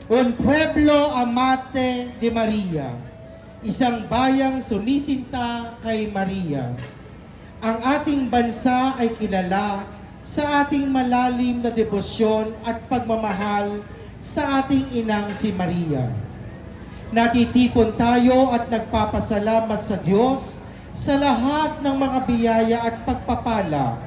Un pueblo amate de Maria, isang bayang sumisinta kay Maria. Ang ating bansa ay kilala sa ating malalim na debosyon at pagmamahal sa ating inang si Maria. Natitipon tayo at nagpapasalamat sa Diyos sa lahat ng mga biyaya at pagpapala,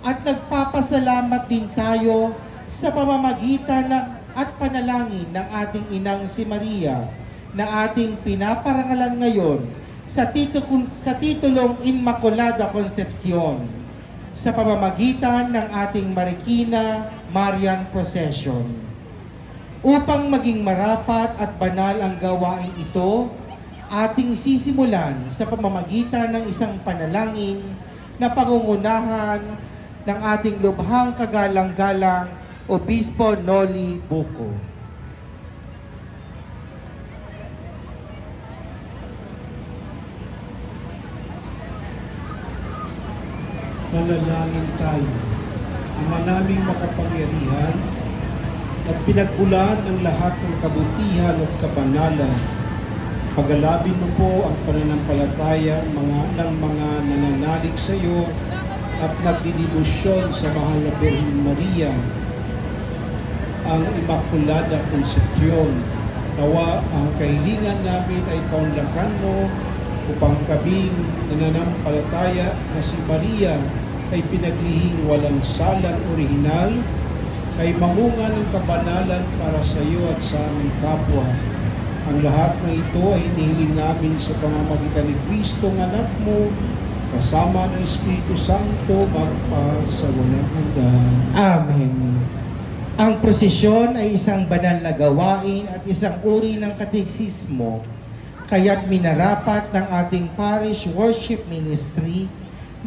at nagpapasalamat din tayo sa pamamagitan at panalangin ng ating inang si Maria na ating pinaparangalan ngayon sa titulong Immaculada Concepcion sa pamamagitan ng ating Marikina Marian Procession. Upang maging marapat at banal ang gawain ito, ating sisimulan sa pamamagitan ng isang panalangin na pangungunahan ng ating lubhang kagalang-galang Obispo Noli Bucco. Manalangin tayo. Ama naming makapangyarihan at pinagbulan ng lahat ng kabutihan at kabanalan, pagalabin mo po ang pananampalataya ng mga nananalig sa iyo at nagdidibusyon sa mahal na Birhen Maria, ang Immaculada Concepcion. Nawa ang kahilingan namin ay paunlakan mo upang kaming nananampalataya na si Maria ay pinaglihing walang salang orihinal, ay mamunga ng kabanalan para sa iyo at sa aming kapwa. Ang lahat ng ito ay hinihiling namin sa pamamagitan ni Kristo ng anak mo, kasama ng Espiritu Santo, magpa sa walang hanggan. Amen. Ang prosesyon ay isang banal na gawain at isang uri ng katekismo, kaya't minarapat ng ating parish worship ministry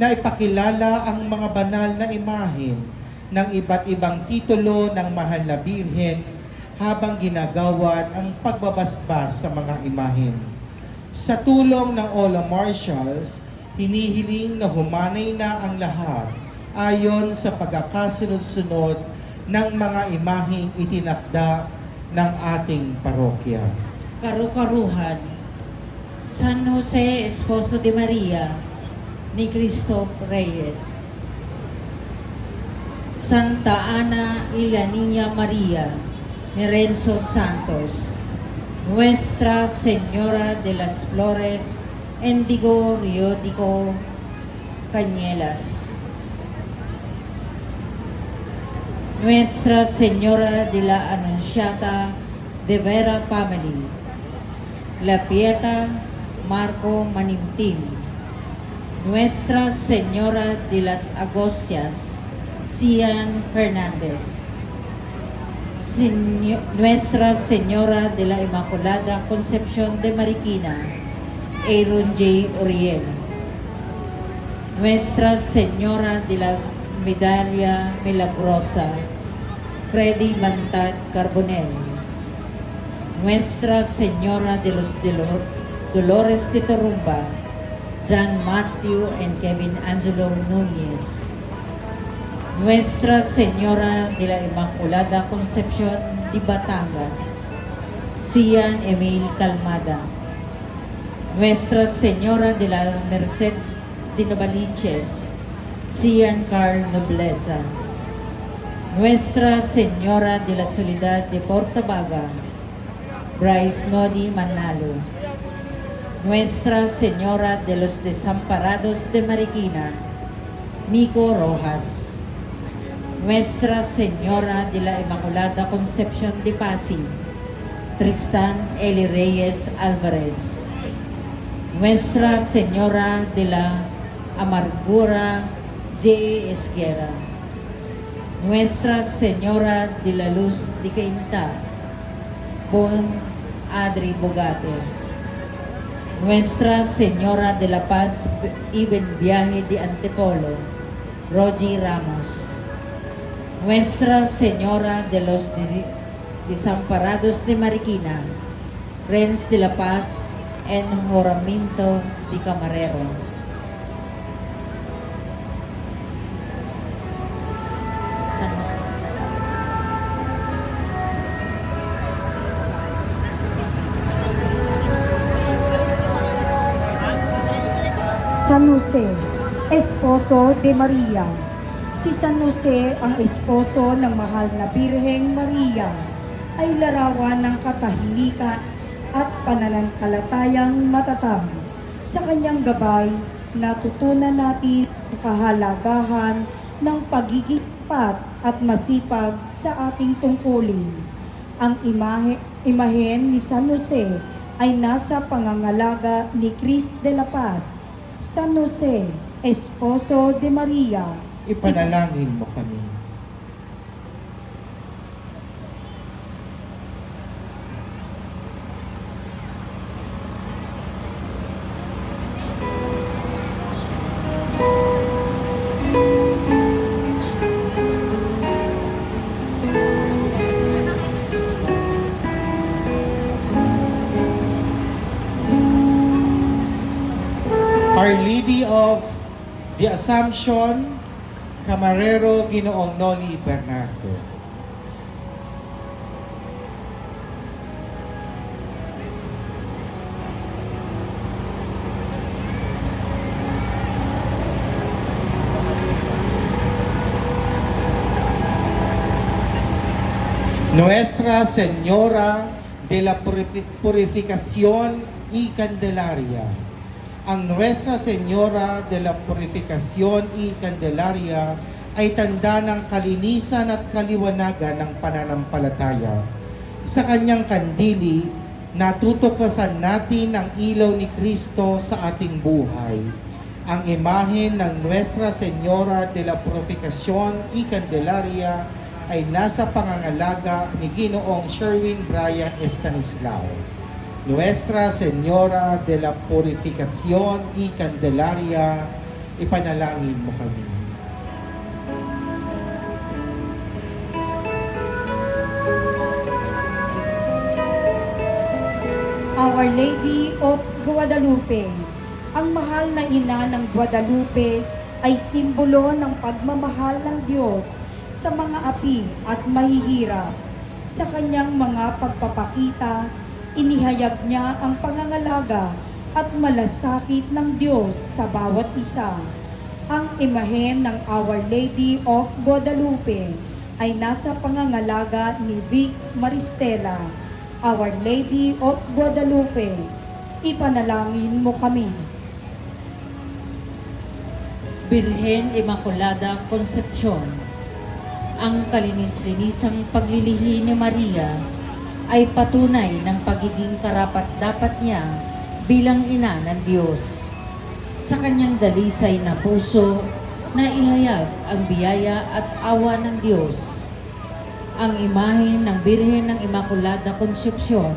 na ipakilala ang mga banal na imahen ng iba't ibang titulo ng mahal na Birhen habang ginagawad ang pagbabasbas sa mga imahen. Sa tulong ng Aula Marshals, hinihiling na humanay na ang lahat ayon sa pagkakasunod-sunod ng mga imaheng itinakda ng ating parokya. Karu-karuhan, San Jose Esposo de Maria, ni Cristo Reyes. Santa Ana y la Niña María, ni Renzo Santos. Nuestra Señora de las Flores, Endigo Riodico Cañelas. Nuestra Señora de la Anunciata de Vera Family, La Pieta Marco Manintim. Nuestra Señora de las Agostias, Cian Hernández. Nuestra Señora de la Inmaculada Concepción de Marikina, Aaron J. Uriel. Nuestra Señora de la Medalla Milagrosa, Freddy Mantad Carbonell. Nuestra Señora de los Dolores de Torumba, John Matthew and Kevin Angelo Núñez. Nuestra Señora de la Inmaculada Concepción de Batanga, Cian Emil Calmada. Nuestra Señora de la Merced de Novaliches, Cian Carl Nobleza. Nuestra Señora de la Soledad de Portabaga, Bryce Nodi Manalo. Nuestra Señora de los Desamparados de Marikina, Mico Rojas. Nuestra Señora de la Inmaculada Concepción de Pasig, Tristan Eli Reyes Alvarez. Nuestra Señora de la Amargura J. Esguera. Nuestra Señora de la Luz de Cainta, Bon Adri Bogate. Nuestra Señora de la Paz y Buen Viaje de Antipolo, Rogi Ramos. Nuestra Señora de los Desamparados de Marikina, Renz de la Paz en Joraminto de Camarero. San Jose. San Jose, esposo de Maria. Si San Jose, ang esposo ng mahal na Birheng Maria, ay larawan ng katahimikan at pananampalatayang matatag. Sa kanyang gabay, natutunan natin ang kahalagahan ng pagiging tapat at masipag sa ating tungkulin. Ang imahen ni San Jose ay nasa pangangalaga ni Cristo de la Paz. San Jose, esposo de Maria, Ipanalangin mo kami. Our Lady of the Assumption, Camarero Ginoong Noli Bernardo. Nuestra Señora de la Purificación y Candelaria. Ang Nuestra Señora de la Purificación y Candelaria ay tanda ng kalinisan at kaliwanagan ng pananampalataya. Sa kanyang kandili, natutuklasan natin ang ilaw ni Kristo sa ating buhay. Ang imahen ng Nuestra Señora de la Purificación y Candelaria ay nasa pangangalaga ni Ginoong Sherwin Brian Estanislao. Nuestra Señora de la Purificación y Candelaria, ipanalangin mo kami. Our Lady of Guadalupe. Ang mahal na ina ng Guadalupe ay simbolo ng pagmamahal ng Diyos sa mga api at mahihirap. Sa kanyang mga pagpapakita, inihayag niya ang pangangalaga at malasakit ng Diyos sa bawat isa. Ang imahen ng Our Lady of Guadalupe ay nasa pangangalaga ni Vic Maristela. Our Lady of Guadalupe, ipanalangin mo kami. Birhen Immaculada Concepcion, ang kalinis-linisang paglilihi ni Maria ay patunay ng pagiging karapat-dapat niya bilang ina ng Diyos. Sa kanyang dalisay na puso, naihayag ang biyaya at awa ng Diyos. Ang imahen ng Birhen ng Immaculada Concepcion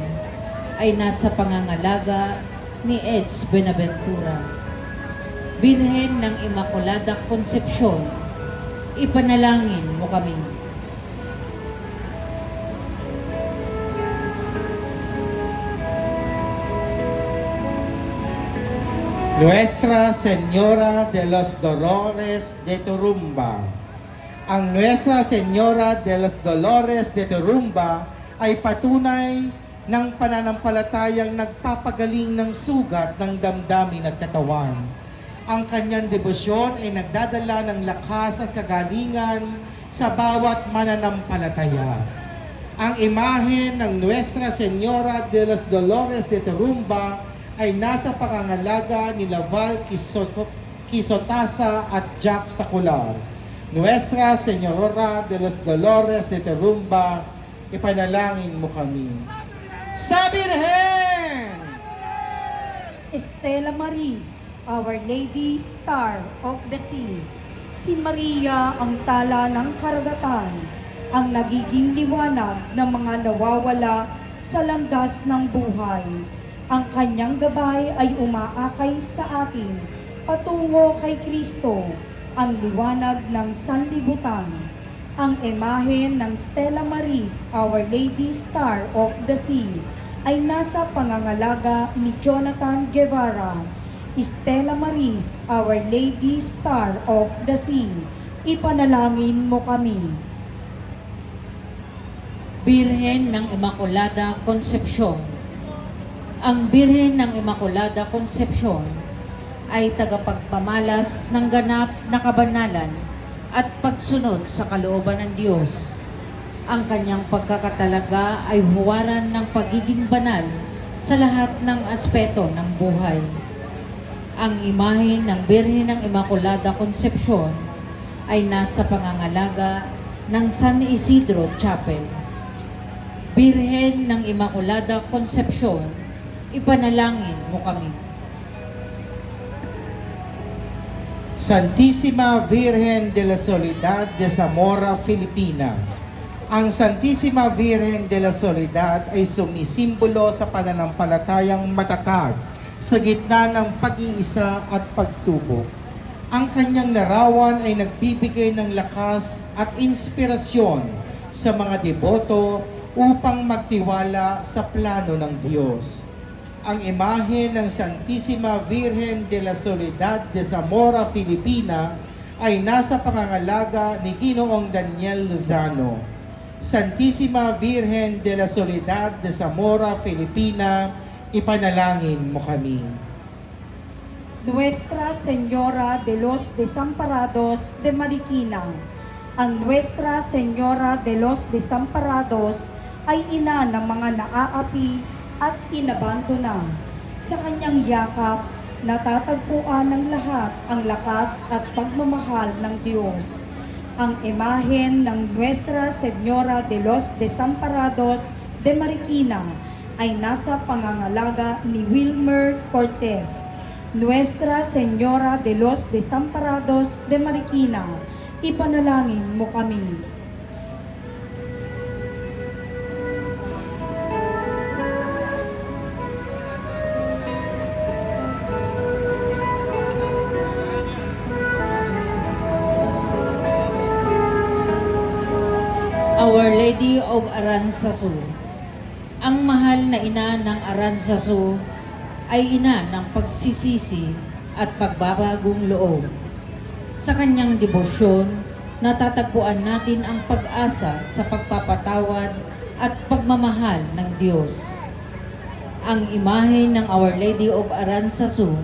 ay nasa pangangalaga ni Eds Benaventura. Birhen ng Immaculada Concepcion, ipanalangin mo kami. Nuestra Señora de los Dolores de Turumba. Ang Nuestra Señora de los Dolores de Turumba ay patunay ng pananampalatayang nagpapagaling ng sugat ng damdamin at katawan. Ang kanyang debosyon ay nagdadala ng lakas at kagalingan sa bawat mananampalataya. Ang imahen ng Nuestra Señora de los Dolores de Turumba ay nasa pangangalaga ni Laval Quisotasa at Jack Sacular. Nuestra Señora de los Dolores de Turumba, ipanalangin mo kami. Sa Birhen! Stella Maris, Our Lady Star of the Sea. Si Maria ang tala ng karagatan, ang nagiging liwanag ng mga nawawala sa landas ng buhay. Ang kanyang gabay ay umaakay sa atin patungo kay Kristo, ang liwanag ng sanlibutan. Ang imahen ng Stella Maris, Our Lady Star of the Sea, ay nasa pangangalaga ni Jonathan Guevara. Stella Maris, Our Lady Star of the Sea, ipanalangin mo kami. Birhen ng Immaculada Concepcion. Ang Birhen ng Immaculada Concepcion ay tagapagpamalas ng ganap na kabanalan at pagsunod sa kalooban ng Diyos. Ang kanyang pagkakatalaga ay huwaran ng pagiging banal sa lahat ng aspeto ng buhay. Ang imahe ng Birhen ng Immaculada Concepcion ay nasa pangangalaga ng San Isidro Chapel. Birhen ng Immaculada Concepcion, ipanalangin mo kami. Santissima Virgen de la Soledad de Zamora, Filipina. Ang Santissima Virgen de la Soledad ay sumisimbolo sa pananampalatayang matatag sa gitna ng pag-iisa at pagsubok. Ang kanyang larawan ay nagbibigay ng lakas at inspirasyon sa mga deboto upang magtiwala sa plano ng Diyos. Ang imahe ng Santissima Virgen de la Soledad de Zamora, Filipina ay nasa pangangalaga ni Ginoong Daniel Lozano. Santissima Virgen de la Soledad de Zamora, Filipina, ipanalangin mo kami. Nuestra Señora de los Desamparados de Marikina. Ang Nuestra Señora de los Desamparados ay ina ng mga naaapi at inabandona. Sa kanyang yakap, natatagpuan ng lahat ang lakas at pagmamahal ng Diyos. Ang imahen ng Nuestra Señora de los Desamparados de Marikina ay nasa pangangalaga ni Wilmer Cortez. Nuestra Señora de los Desamparados de Marikina, ipanalangin mo kami. Our Lady of Aranzazu. Ang mahal na ina ng Aranzazu ay ina ng pagsisisi at pagbabagong loob. Sa kanyang debosyon, natatagpuan natin ang pag-asa sa pagpapatawad at pagmamahal ng Diyos. Ang imahe ng Our Lady of Aranzazu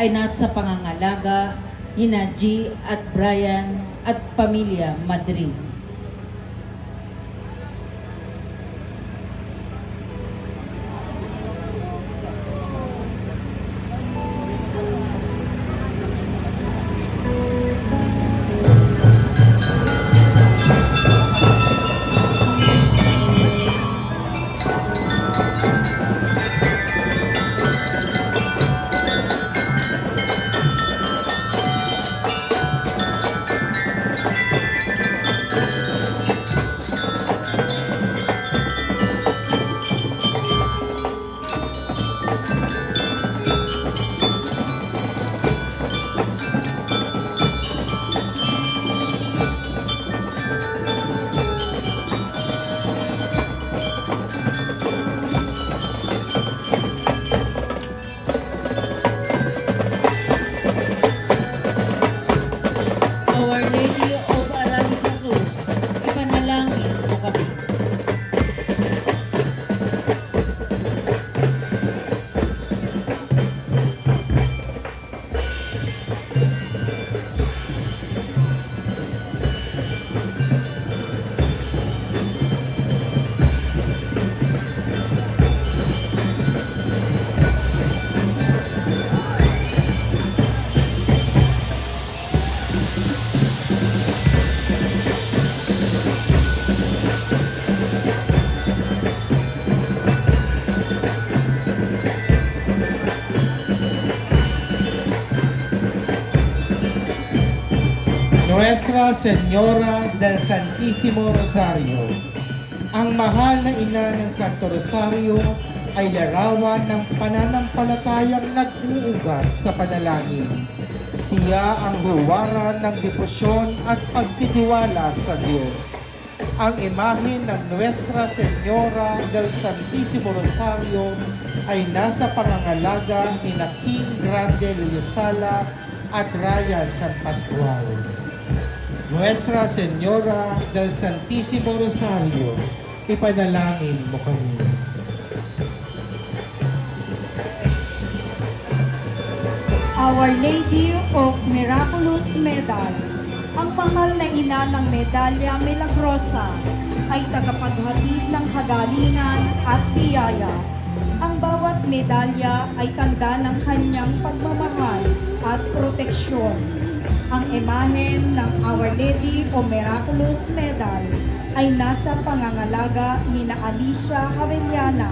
ay nasa pangangalaga ni G at Brian at Pamilya Madrid. Our Lady of Aranzazu, ipanalangin mo kami. Nuestra Señora del Santísimo Rosario. Ang mahal na ina ng Santo Rosario ay larawan ng pananampalatayang nag-uugat sa panalangin. Siya ang huwaran ng debosyon at pagtitiwala sa Diyos. Ang imahe ng Nuestra Señora del Santísimo Rosario ay nasa pangangalaga ni King Grande Loyosala at Ryan San Pascual. Nuestra Señora del Santísimo Rosario, ipanalangin mo kami. Our Lady of Miraculous Medal. Ang mahal na ina ng Medalya Milagrosa ay tagapaghatid ng kagalingan at biyaya. Ang bawat medalya ay tanda ng kanyang pagmamahal at proteksyon. Ang imahen ng Our Lady of Miraculous Medal ay nasa pangangalaga ni na Alicia Javellana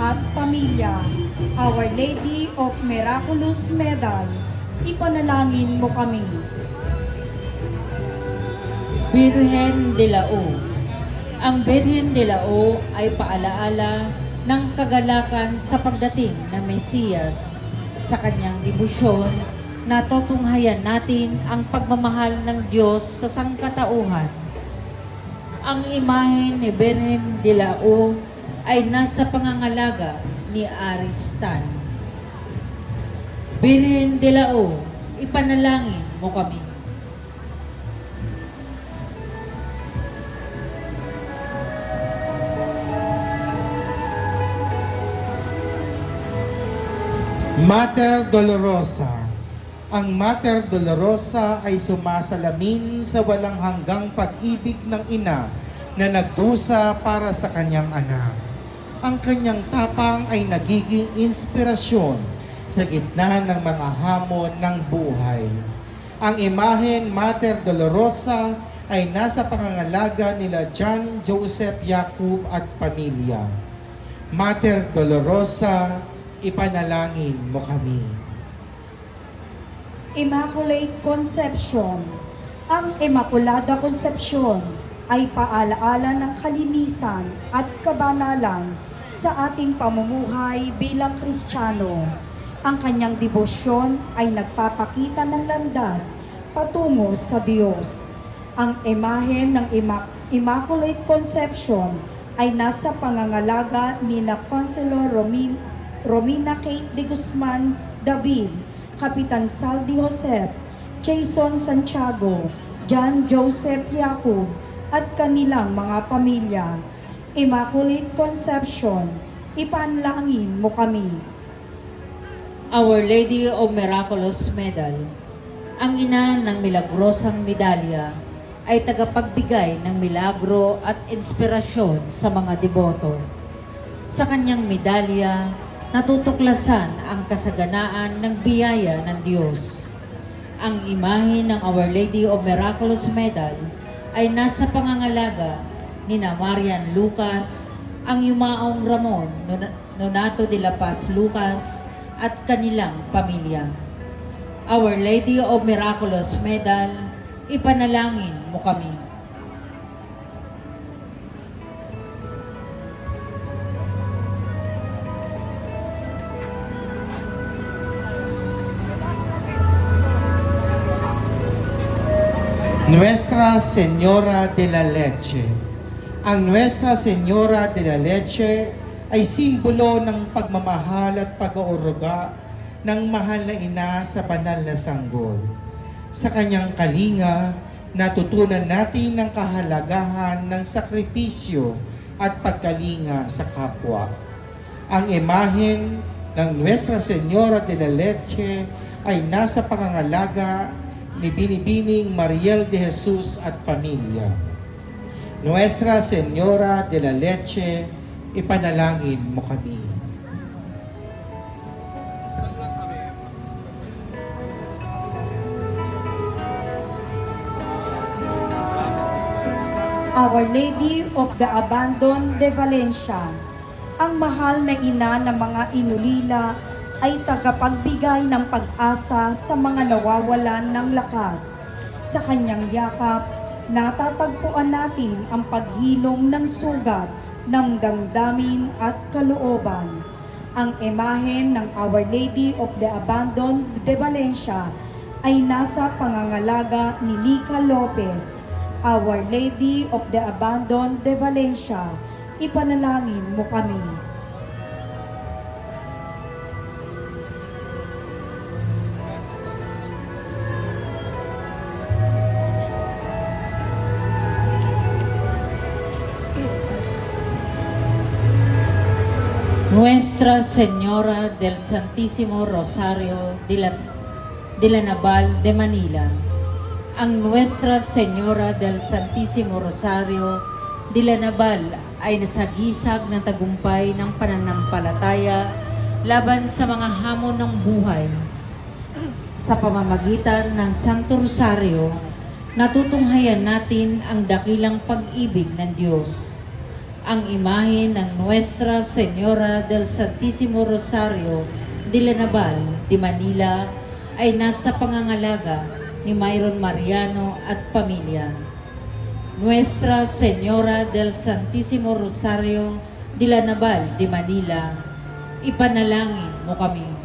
at pamilya. Our Lady of Miraculous Medal, ipanalangin mo kami. Birhen de la O. Ang Birhen de la O ay paalaala ng kagalakan sa pagdating ng Mesiyas. Sa kanyang debosyon, natutunghayan natin ang pagmamahal ng Diyos sa sangkatauhan. Ang imahen ni Birhen de la O ay nasa pangangalaga ni Aristan. Birhen de la O, ipanalangin mo kami. Mater Dolorosa. Ang Mater Dolorosa ay sumasalamin sa walang hanggang pag-ibig ng ina na nagdusa para sa kanyang anak. Ang kanyang tapang ay nagiging inspirasyon sa gitna ng mga hamon ng buhay. Ang imahen Mater Dolorosa ay nasa pangangalaga nila John, Joseph, Jacob at pamilya. Mater Dolorosa, ipanalangin mo kami. Immaculate Conception. Ang Immaculada Conception ay paalaala ng kalinisan at kabanalan sa ating pamumuhay bilang Kristiyano. Ang kanyang debosyon ay nagpapakita ng landas patungo sa Diyos. Ang imahen ng Immaculate Conception ay nasa pangangalaga ni na Consuelo Romina Kate de Guzman David, Kapitan Saldi Joseph, Jason Santiago, John Joseph Jacob, at kanilang mga pamilya. Immaculate Conception, ipanalangin mo kami. Our Lady of Miraculous Medal. Ang ina ng milagrosang medalya ay tagapagbigay ng milagro at inspirasyon sa mga deboto. Sa kanyang medalya, natutuklasan ang kasaganaan ng biyaya ng Diyos. Ang imahe ng Our Lady of Miraculous Medal ay nasa pangangalaga ni na Marian Lucas, ang Yumaong Ramon Nonato de la Paz Lucas at kanilang pamilya. Our Lady of Miraculous Medal, ipanalangin mo kami. Nuestra Señora de la Leche. Ang Nuestra Señora de la Leche ay simbolo ng pagmamahal at pag-uuruga ng mahal na ina sa banal na sanggol. Sa kanyang kalinga, natutunan natin ang kahalagahan ng sakripisyo at pagkalinga sa kapwa. Ang imahen ng Nuestra Señora de la Leche ay nasa pangangalaga ni Binibining Mariel de Jesus at pamilya. Nuestra Señora de la Leche, ipanalangin mo kami. Our Lady of the Abandon de Valencia. Ang mahal na ina ng mga inulila ay tagapagbigay ng pag-asa sa mga nawawalan ng lakas. Sa kanyang yakap, natatagpuan natin ang paghilom ng sugat ng damdamin at kalooban. Ang imahen ng Our Lady of the Abandon de Valencia ay nasa pangangalaga ni Nica Lopez. Our Lady of the Abandon de Valencia, ipanalangin mo kami. Nuestra Señora del Santísimo Rosario de la Naval de Manila. Ang Nuestra Señora del Santísimo Rosario de la Naval ay nasagisag ng tagumpay ng pananampalataya laban sa mga hamon ng buhay. Sa pamamagitan ng Santo Rosario, natutunghayan natin ang dakilang pag-ibig ng Diyos. Ang imahe ng Nuestra Señora del Santísimo Rosario de la Naval de Manila ay nasa pangangalaga ni Myron Mariano at pamilya. Nuestra Señora del Santísimo Rosario de la Naval de Manila, ipanalangin mo kami.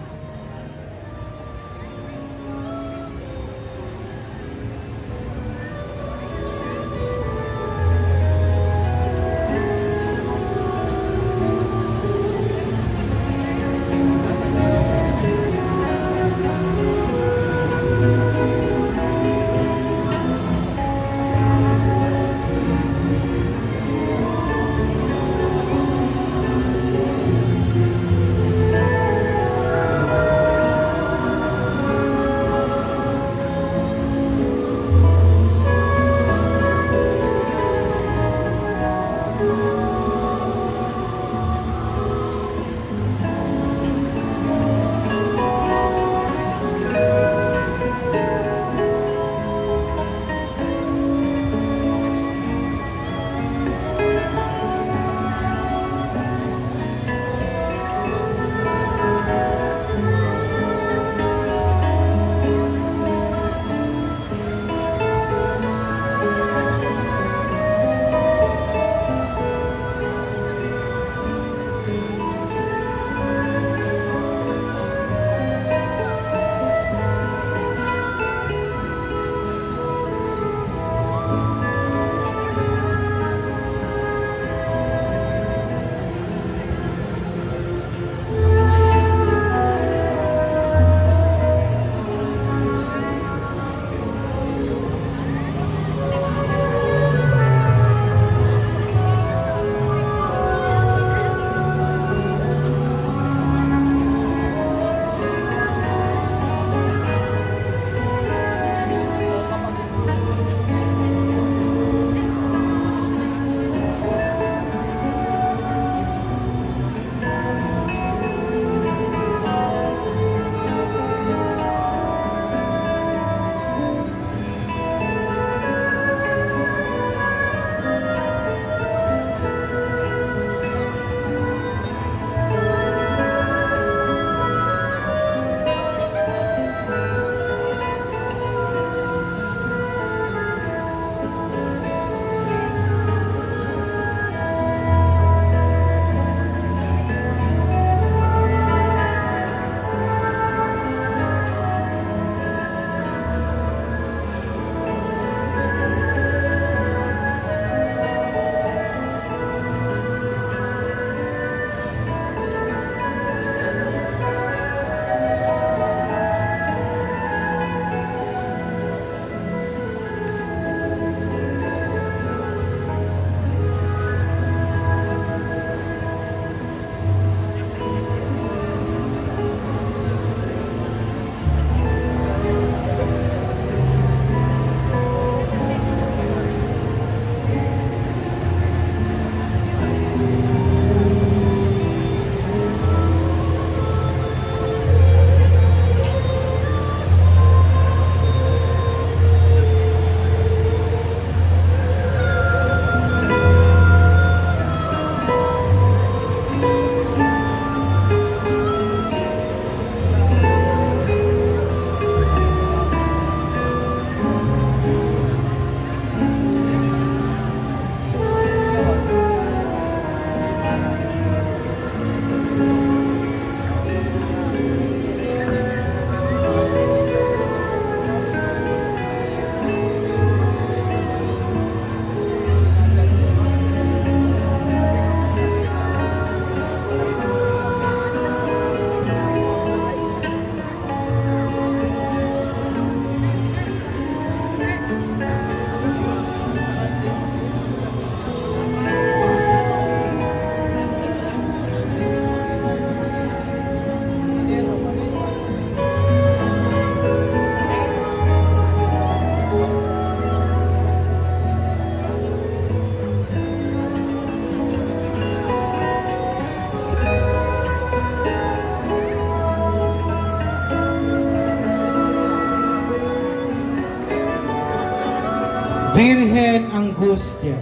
Birhen Angustia.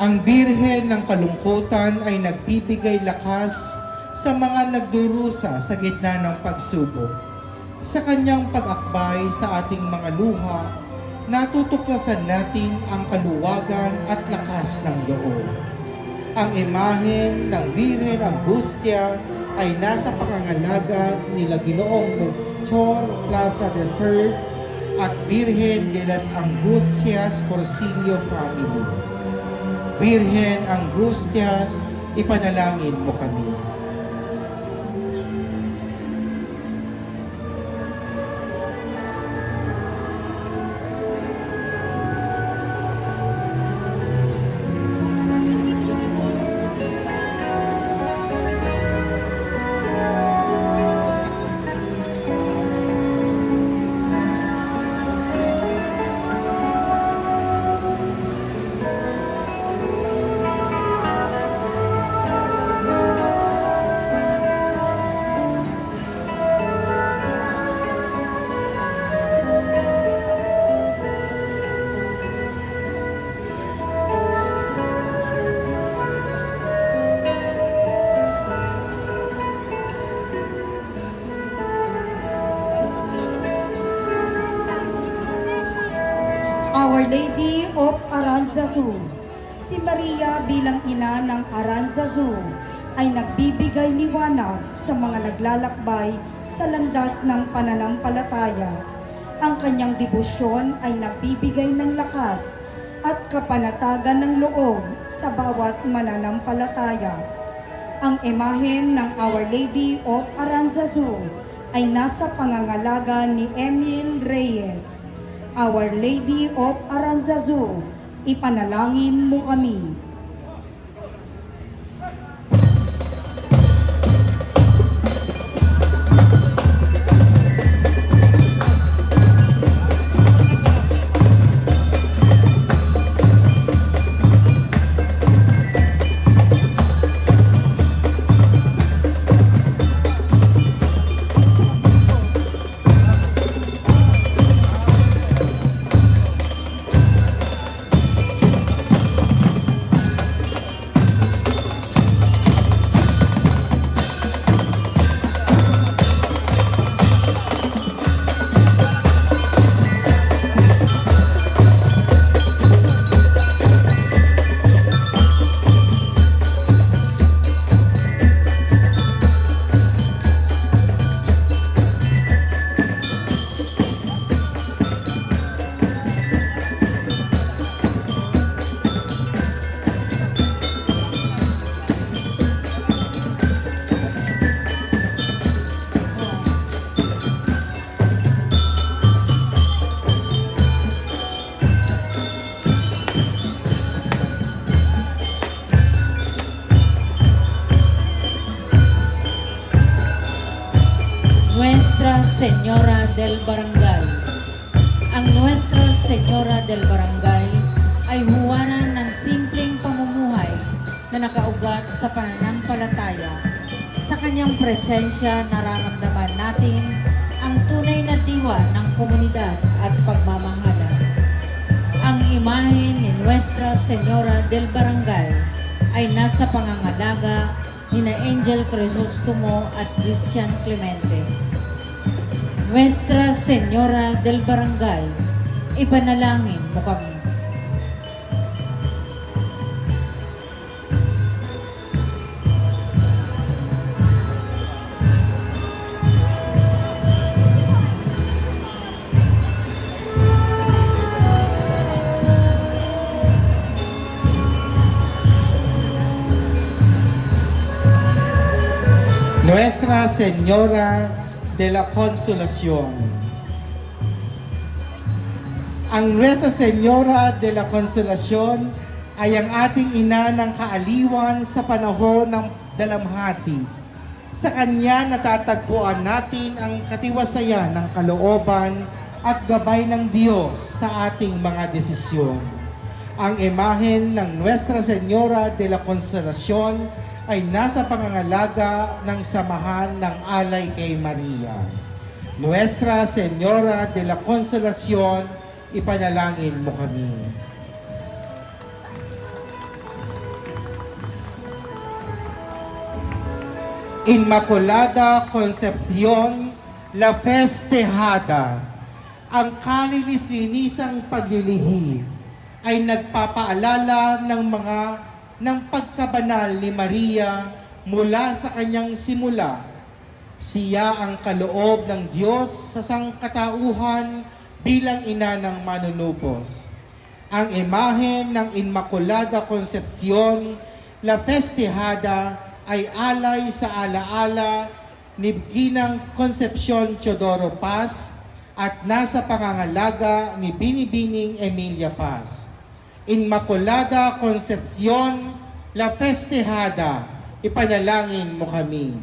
Ang Birhen ng kalungkutan ay nagbibigay lakas sa mga nagdurusa sa gitna ng pagsubok. Sa kanyang pag-akbay sa ating mga luha, natutuklasan natin ang kaluwagan at lakas ng loob. Ang imahen ng Birhen Angustia ay nasa pangangalaga nila Ginoong Melchor Plaza III at Virgen de las Angustias Corsilio Family. Virgen Angustias, ipanalangin mo kami. Our Lady of Aranzazu. Si Maria bilang ina ng Aranzazu ay nagbibigay liwanag sa mga naglalakbay sa landas ng pananampalataya. Ang kanyang debosyon ay nagbibigay ng lakas at kapanatagan ng loob sa bawat mananampalataya. Ang imahen ng Our Lady of Aranzazu ay nasa pangangalaga ni Emil Reyes. Our Lady of Aranzazu, ipanalangin mo kami. Nuestra Señora del Barangay. Ang Nuestra Señora del Barangay ay huwanan ng simpleng pamumuhay na nakaugat sa pananampalataya. Sa kanyang presensya, nararamdaman natin ang tunay na diwa ng komunidad at pagmamahala. Ang imahen ni Nuestra Señora del Barangay ay nasa pangangalaga ni Angel Crisostomo at Christian Clemente. Nuestra Señora del Barangay, ipanalangin mo kami. Nuestra Señora de la Consolación. Ang Nuestra Señora de la Consolación ay ang ating ina ng kaaliwan sa panahon ng dalamhati. Sa kanya natatagpuan natin ang katiwasayan ng kalooban at gabay ng Diyos sa ating mga desisyon. Ang imahen ng Nuestra Señora de la Consolación ay nasa pangangalaga ng samahan ng alay kay Maria. Nuestra Señora de la Consolación, ipanalangin mo kami. Inmaculada Concepcion, La Festejada, ang kalinis-linisang paglilihi ay nagpapaalala ng pagkabanal ni Maria mula sa kanyang simula. Siya ang kaloob ng Diyos sa sangkatauhan bilang ina ng manunubos. Ang imahen ng Inmaculada Concepcion, La Festejada ay alay sa alaala ni Ginang Concepcion Teodoro Paz at nasa pangangalaga ni Binibining Emilia Paz. Inmaculada Concepcion, La Festejada, ipanalangin mo kami.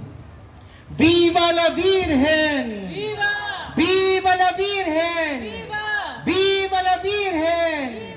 Viva la Virgen! Viva! Viva la Virgen! Viva! Viva la Virgen!